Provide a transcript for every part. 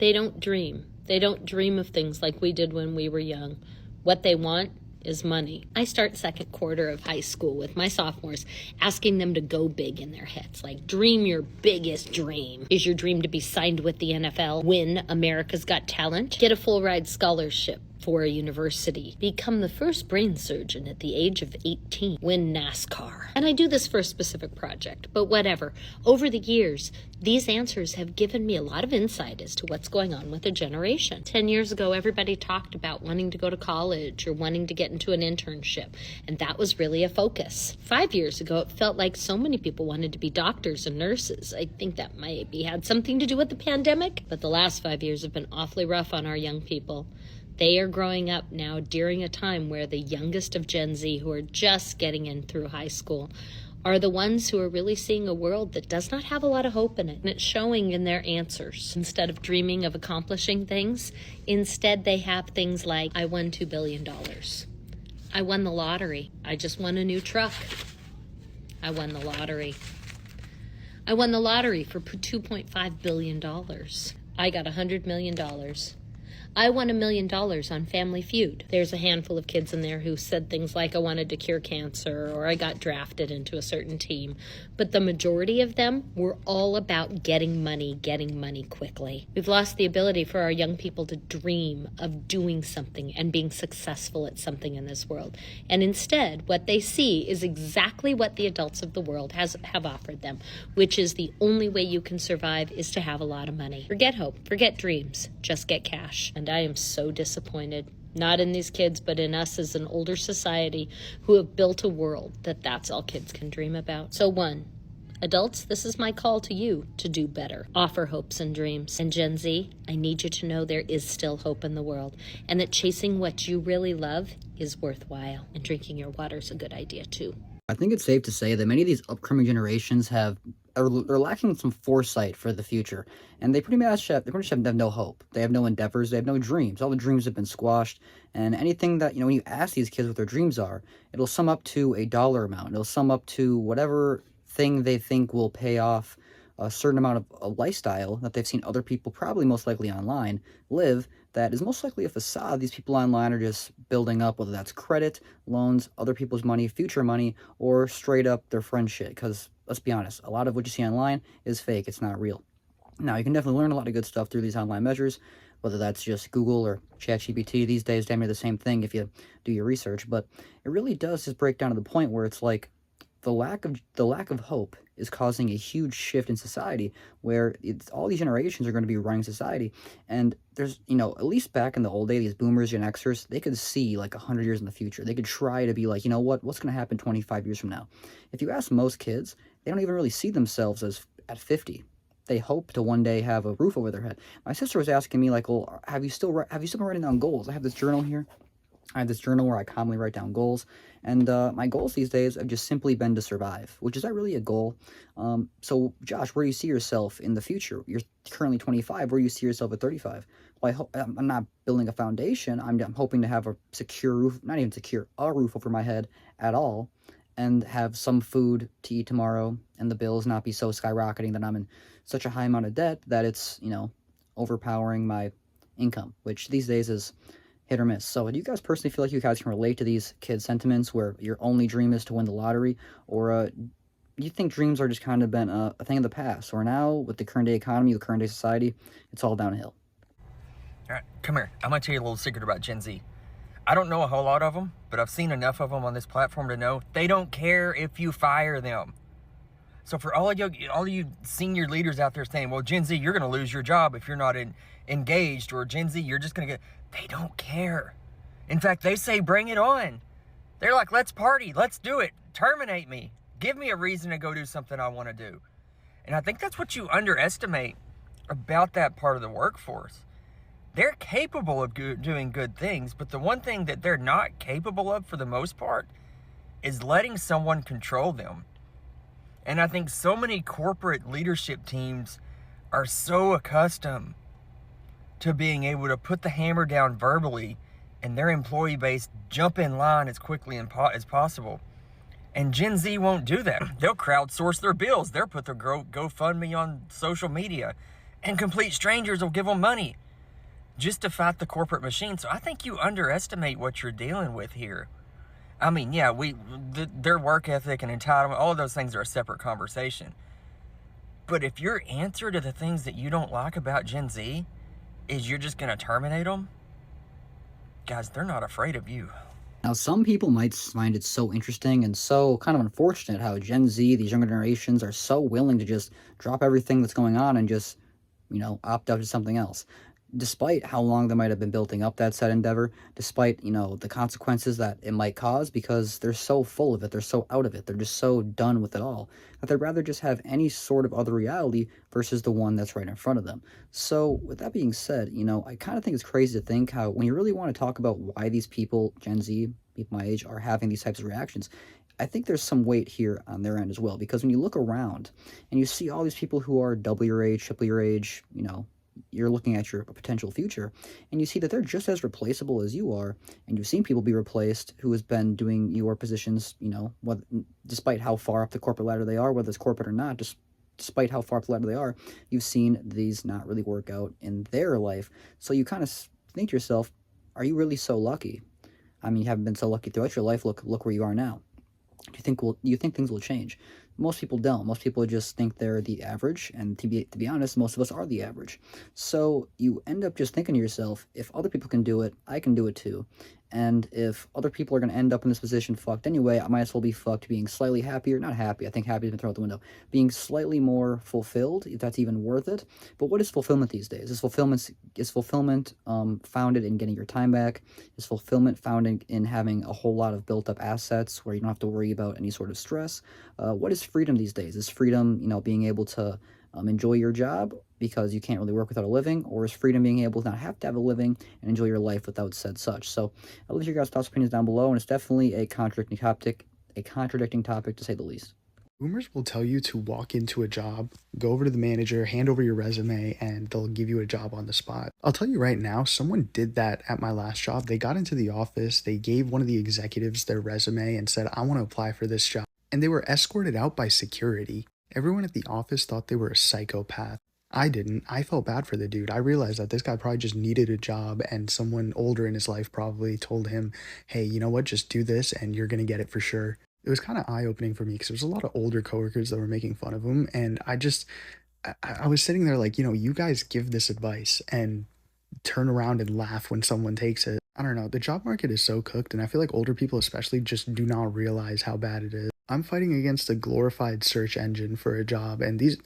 They don't dream. They don't dream of things like we did when we were young. What they want is money. I start second quarter of high school with my sophomores, asking them to go big in their heads. Like, dream your biggest dream. Is your dream to be signed with the NFL, win America's Got Talent, get a full ride scholarship for a university, become the first brain surgeon at the age of 18, win NASCAR? And I do this for a specific project, but whatever. Over the years, these answers have given me a lot of insight as to what's going on with a generation. 10 years ago, everybody talked about wanting to go to college or wanting to get into an internship, and that was really a focus. 5 years ago, it felt like so many people wanted to be doctors and nurses. I think that maybe had something to do with the pandemic, but the last 5 years have been awfully rough on our young people. They are growing up now during a time where the youngest of Gen Z, who are just getting in through high school, are the ones who are really seeing a world that does not have a lot of hope in it. And it's showing in their answers. Instead of dreaming of accomplishing things, instead they have things like, I won $2 billion. I won the lottery. I just won a new truck. I won the lottery. I won the lottery for $2.5 billion. I got $100 million. I won $1 million on Family Feud. There's a handful of kids in there who said things like, I wanted to cure cancer, or I got drafted into a certain team. But the majority of them were all about getting money quickly. We've lost the ability for our young people to dream of doing something and being successful at something in this world. And instead, what they see is exactly what the adults of the world have offered them, which is the only way you can survive is to have a lot of money. Forget hope, forget dreams, just get cash. And I am so disappointed, not in these kids, but in us as an older society who have built a world that's all kids can dream about. So one, adults, this is my call to you to do better. Offer hopes and dreams. And Gen Z, I need you to know there is still hope in the world, and that chasing what you really love is worthwhile. And drinking your water is a good idea too. I think it's safe to say that many of these upcoming generations are lacking some foresight for the future, and they pretty much have no hope. They have no endeavors. They have no dreams. All the dreams have been squashed, and anything that, when you ask these kids what their dreams are, it'll sum up to a dollar amount. It'll sum up to whatever thing they think will pay off a certain amount of a lifestyle that they've seen other people, probably most likely online, live, that is most likely a facade. These people online are just building up, whether that's credit, loans, other people's money, future money, or straight up their friend shit. Because let's be honest, a lot of what you see online is fake. It's not real. Now, you can definitely learn a lot of good stuff through these online measures, whether that's just Google or ChatGPT. These days, damn near the same thing if you do your research. But it really does just break down to the point where it's like the lack of hope is causing a huge shift in society, where all these generations are going to be running society. And there's, at least back in the old days, these boomers, Gen Xers, they could see like 100 years in the future. They could try to be like, what's going to happen 25 years from now? If you ask most kids, they don't even really see themselves as at 50. They hope to one day have a roof over their head. My sister was asking me, like, well, have you still been writing down goals? I have this journal here. I have this journal where I commonly write down goals, and my goals these days have just simply been to survive, which is that really a goal? So, Josh, where do you see yourself in the future? You're currently 25. Where do you see yourself at 35? Well, I'm not building a foundation. I'm hoping to have a secure roof, not even secure, a roof over my head at all, and have some food to eat tomorrow, and the bills not be so skyrocketing that I'm in such a high amount of debt that it's, overpowering my income, which these days is hit or miss. So do you guys personally feel like you guys can relate to these kids' sentiments where your only dream is to win the lottery? Or do you think dreams are just kind of been a thing of the past? Or now, with the current day economy, the current day society, it's all downhill? All right, come here. I'm going to tell you a little secret about Gen Z. I don't know a whole lot of them, but I've seen enough of them on this platform to know they don't care if you fire them. So for all of you senior leaders out there saying, well, Gen Z, you're going to lose your job if you're not engaged, or Gen Z, you're just going to get... They don't care. In fact, they say, bring it on. They're like, let's party. Let's do it. Terminate me. Give me a reason to go do something I want to do. And I think that's what you underestimate about that part of the workforce. They're capable of doing good things, but the one thing that they're not capable of for the most part is letting someone control them. And I think so many corporate leadership teams are so accustomed to being able to put the hammer down verbally and their employee base jump in line as quickly as possible. And Gen Z won't do that. They'll crowdsource their bills. They'll put their GoFundMe on social media. And complete strangers will give them money just to fight the corporate machine. So I think you underestimate what you're dealing with here. I mean, yeah, their work ethic and entitlement, all of those things are a separate conversation. But if your answer to the things that you don't like about Gen Z is you're just going to terminate them, guys, they're not afraid of you. Now, some people might find it so interesting and so kind of unfortunate how Gen Z, these younger generations, are so willing to just drop everything that's going on and just, opt out to something else. Despite how long they might have been building up that said endeavor, despite, the consequences that it might cause, because they're so full of it, they're so out of it, they're just so done with it all, that they'd rather just have any sort of other reality versus the one that's right in front of them. So, with that being said, I kind of think it's crazy to think how, when you really want to talk about why these people, Gen Z, people my age, are having these types of reactions, I think there's some weight here on their end as well, because when you look around and you see all these people who are double your age, triple your age, you're looking at your potential future, and you see that they're just as replaceable as you are, and you've seen people be replaced who has been doing your positions, despite how far up the corporate ladder they are, whether it's corporate or not, despite how far up the ladder they are, you've seen these not really work out in their life. So you kind of think to yourself, are you really so lucky? I mean, you haven't been so lucky throughout your life. Look where you are now. Do you think things will change? Most people don't. Most people just think they're the average, and to be honest, most of us are the average. So you end up just thinking to yourself, if other people can do it, I can do it too. And if other people are going to end up in this position fucked anyway, I might as well be fucked being slightly happier. Not happy, I think happy has been thrown out the window. Being slightly more fulfilled, if that's even worth it. But what is fulfillment these days? Is fulfillment founded in getting your time back? Is fulfillment founded in having a whole lot of built-up assets where you don't have to worry about any sort of stress? What is freedom these days? Is freedom, being able to enjoy your job because you can't really work without a living, or is freedom being able to not have to have a living and enjoy your life without said such? So I'll leave your guys' thoughts and opinions down below, and it's definitely a contradicting topic to say the least. Boomers will tell you to walk into a job, go over to the manager, hand over your resume, and they'll give you a job on the spot. I'll tell you right now, someone did that at my last job. They got into the office, they gave one of the executives their resume and said, I want to apply for this job. And they were escorted out by security. Everyone at the office thought they were a psychopath. I didn't. I felt bad for the dude. I realized that this guy probably just needed a job, and someone older in his life probably told him, hey, you know what, just do this and you're going to get it for sure. It was kind of eye-opening for me because there was a lot of older coworkers that were making fun of him, and I was sitting there like, you guys give this advice and turn around and laugh when someone takes it. I don't know. The job market is so cooked, and I feel like older people especially just do not realize how bad it is. I'm fighting against a glorified search engine for a job, and these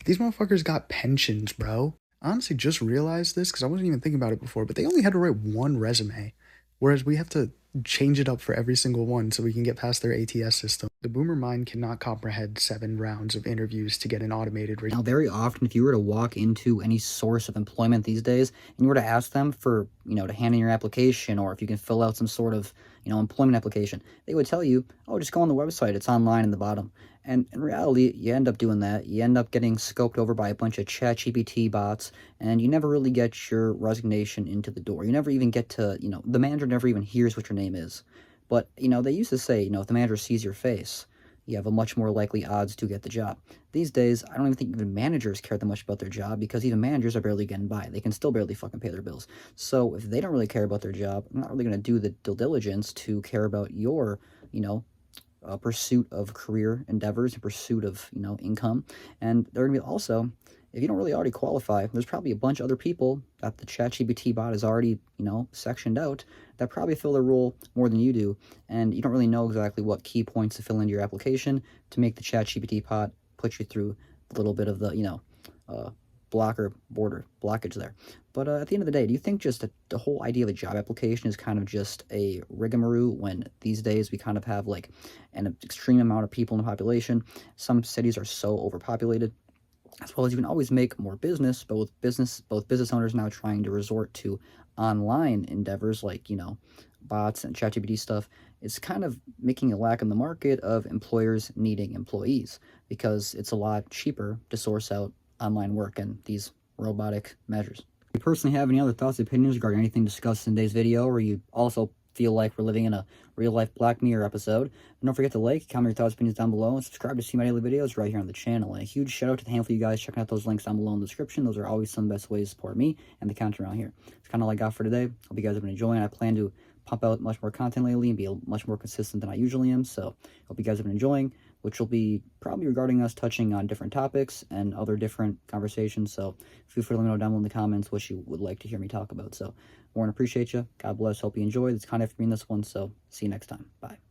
motherfuckers got pensions, bro. I honestly just realized this because I wasn't even thinking about it before, but they only had to write one resume, whereas we have to change it up for every single one so we can get past their ATS system. The boomer mind cannot comprehend 7 rounds of interviews to get an automated Now, very often, if you were to walk into any source of employment these days, and you were to ask them for, to hand in your application, or if you can fill out some sort of, employment application, they would tell you, oh, just go on the website. It's online in the bottom. And in reality, you end up doing that. You end up getting scoped over by a bunch of ChatGPT bots, and you never really get your resignation into the door. You never even get to, the manager never even hears what your name is. But, they used to say, if the manager sees your face, you have a much more likely odds to get the job. These days, I don't even think even managers care that much about their job, because even managers are barely getting by. They can still barely fucking pay their bills. So if they don't really care about their job, they're not really going to do the due diligence to care about your, pursuit of career endeavors, and pursuit of, income. And they're going to be also, if you don't really already qualify, there's probably a bunch of other people that the ChatGPT bot has already, sectioned out that probably fill their role more than you do. And you don't really know exactly what key points to fill into your application to make the ChatGPT bot put you through a little bit of the, blockage there. But at the end of the day, do you think just the whole idea of a job application is kind of just a rigmarole, when these days we kind of have like an extreme amount of people in the population? Some cities are so overpopulated, as well as you can always make more business, but with business owners now trying to resort to online endeavors like, bots and ChatGPT stuff, it's kind of making a lack in the market of employers needing employees, because it's a lot cheaper to source out online work and these robotic measures. Do you personally have any other thoughts or opinions regarding anything discussed in today's video, or you also feel like we're living in a real-life Black Mirror episode. And don't forget to like, comment your thoughts, opinions down below, and subscribe to see my daily videos right here on the channel. And a huge shout out to the handful of you guys checking out those links down below in the description. Those are always some of the best ways to support me and the content around here. It's kind of all I got for today. Hope you guys have been enjoying. I plan to pump out much more content lately and be much more consistent than I usually am. So hope you guys have been enjoying, which will be probably regarding us touching on different topics and other different conversations. So feel free to let me know down below in the comments what you would like to hear me talk about. So Warren, appreciate you. God bless. Hope you enjoyed. It's kind of for me in this one. So see you next time. Bye.